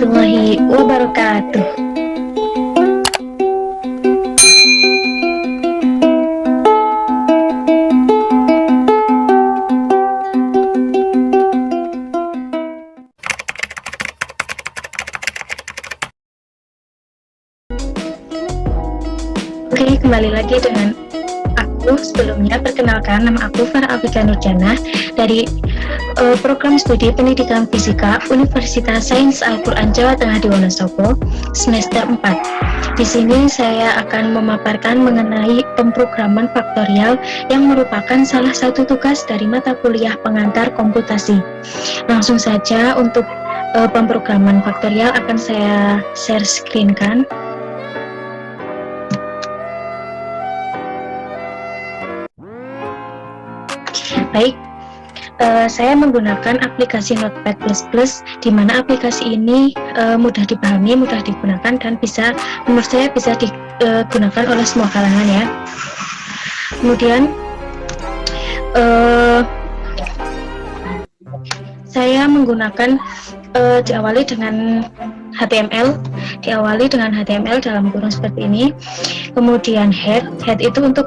warahmatullahi wabarakatuh. Oke, kembali lagi dengan aku. Sebelumnya, perkenalkan, nama aku Farah Afika Nurjana dari program studi pendidikan fisika Universitas Sains Al-Quran Jawa Tengah di Wonosobo, semester 4. Di sini saya akan memaparkan mengenai pemrograman faktorial yang merupakan salah satu tugas dari mata kuliah pengantar komputasi. Langsung saja untuk pemrograman faktorial akan saya share screen kan. Baik, saya menggunakan aplikasi Notepad++, di mana aplikasi ini mudah dipahami, mudah digunakan, dan menurut saya bisa digunakan oleh semua kalangan ya. Kemudian saya menggunakan diawali dengan HTML dalam kurung seperti ini. Kemudian head itu untuk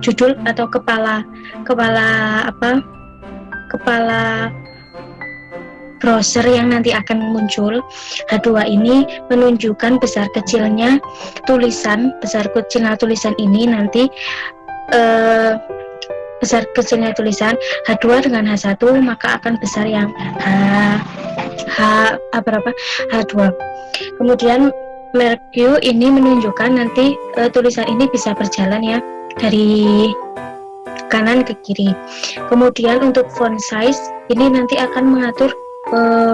judul atau kepala browser yang nanti akan muncul. H2 ini menunjukkan besar kecilnya tulisan ini nanti besar kecilnya tulisan H2 dengan H1 maka akan besar yang H2. Kemudian Merq ini menunjukkan nanti tulisan ini bisa berjalan ya dari kanan ke kiri. Kemudian untuk font size ini nanti akan mengatur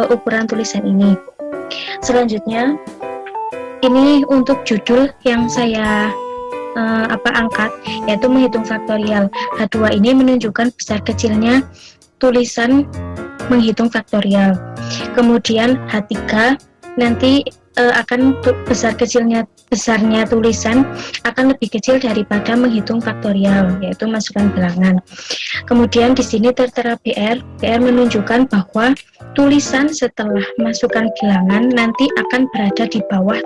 ukuran tulisan ini. Selanjutnya ini untuk judul yang saya angkat, yaitu menghitung faktorial. H2 ini menunjukkan besar kecilnya tulisan menghitung faktorial. Kemudian H3 nanti akan besarnya tulisan akan lebih kecil daripada menghitung faktorial, yaitu masukkan bilangan. Kemudian di sini tertera BR menunjukkan bahwa tulisan setelah masukkan bilangan nanti akan berada di bawah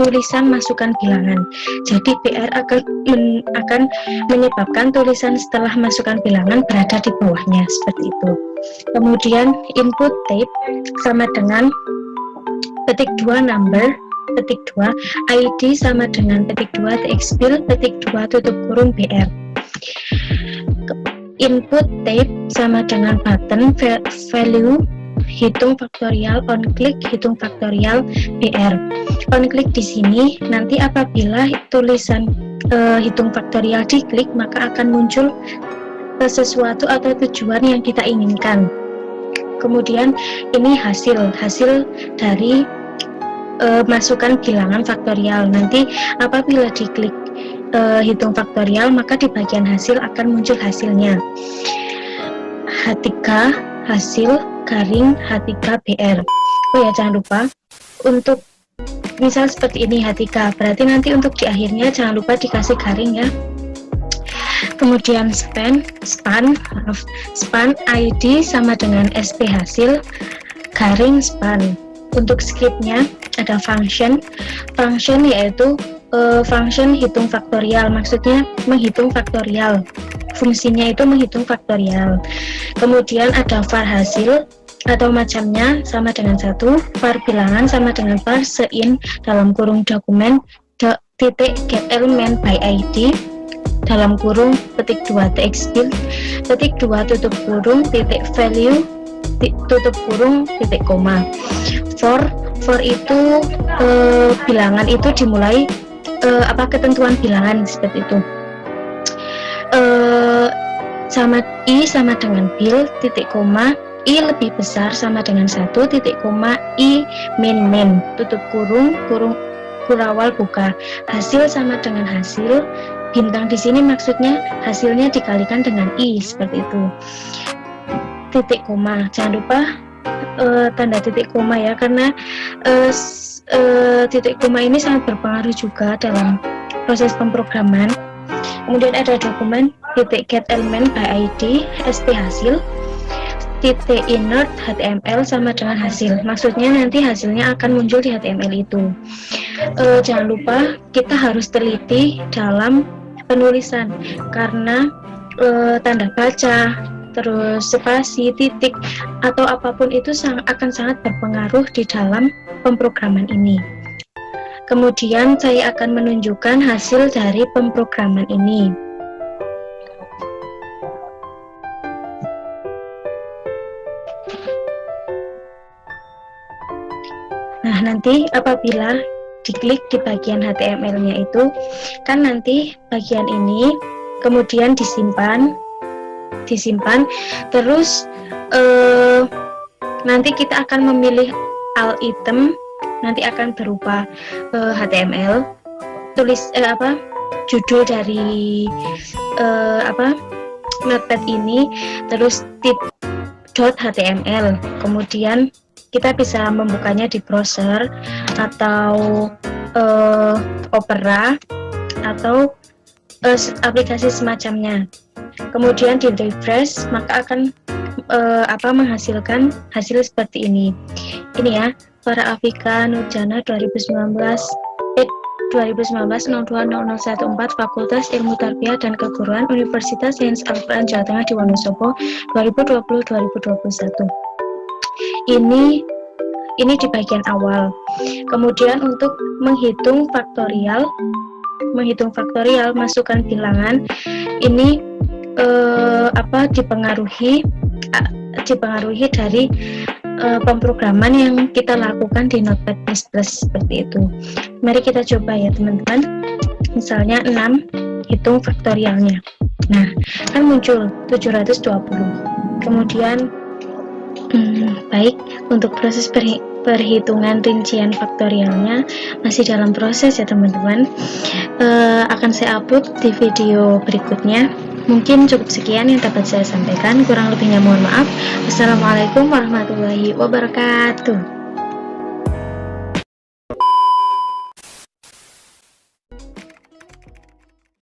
tulisan masukkan bilangan. Jadi BR akan menyebabkan tulisan setelah masukkan bilangan berada di bawahnya, seperti itu. Kemudian input type sama dengan petik 2 number, petik 2 ID sama dengan petik 2 txbil, petik 2 tutup kurung BR. Input type sama dengan button value hitung faktorial on click hitung faktorial BR. On click di sini nanti apabila tulisan hitung faktorial diklik maka akan muncul sesuatu atau tujuan yang kita inginkan. Kemudian ini hasil dari masukkan bilangan faktorial. Nanti apabila diklik hitung faktorial maka di bagian hasil akan muncul hasilnya. H3 hasil garing H3 BR. Oh ya, jangan lupa untuk misal seperti ini H3, berarti nanti untuk di akhirnya jangan lupa dikasih garing ya. Kemudian span ID sama dengan SP hasil garing span. Untuk scriptnya ada function yaitu function hitung faktorial, maksudnya menghitung faktorial, fungsinya itu menghitung faktorial. Kemudian ada var hasil atau macamnya sama dengan 1, var bilangan sama dengan var sein dalam kurung dokumen get element by ID dalam kurung petik 2 txbil, petik 2 tutup kurung titik value tutup kurung titik koma. For itu bilangan itu dimulai ketentuan bilangan seperti itu. Sama I sama dengan bil titik koma I lebih besar sama dengan 1 titik koma I min tutup kurung kurawal buka. Hasil sama dengan hasil, bintang di sini maksudnya hasilnya dikalikan dengan I, seperti itu. Titik koma, jangan lupa tanda titik koma ya, karena titik koma ini sangat berpengaruh juga dalam proses pemrograman. Kemudian ada dokumen titik get element by ID SP hasil. titik inert HTML sama dengan hasil. Maksudnya nanti hasilnya akan muncul di HTML itu. Jangan lupa kita harus teliti dalam penulisan, karena tanda baca, terus spasi, titik, atau apapun itu akan sangat berpengaruh di dalam pemrograman ini. Kemudian saya akan menunjukkan hasil dari pemrograman ini. Nah, nanti apabila diklik di bagian HTML-nya itu, kan nanti bagian ini kemudian disimpan, terus nanti kita akan memilih all item, nanti akan berupa HTML, judul dari Notepad ini, terus .html, kemudian kita bisa membukanya di browser atau Opera atau aplikasi semacamnya. Kemudian di refresh, maka akan menghasilkan hasil seperti ini. Ini ya, para Afika Nurjana 2019-02-0014 Fakultas Ilmu Tarbiyah dan Keguruan Universitas Sains Al-Quran Jawa Tengah di Wonosobo 2020-2021. Ini di bagian awal. Kemudian untuk menghitung faktorial, masukkan bilangan ini dipengaruhi dari pemrograman yang kita lakukan di Notepad++ seperti itu. Mari kita coba ya teman-teman. Misalnya 6, hitung faktorialnya. Nah, kan muncul 720. Kemudian baik, untuk proses perhitungan rincian faktorialnya masih dalam proses ya teman-teman. Akan saya upload di video berikutnya. Mungkin cukup sekian yang dapat saya sampaikan, kurang lebihnya mohon maaf. Wassalamualaikum warahmatullahi wabarakatuh.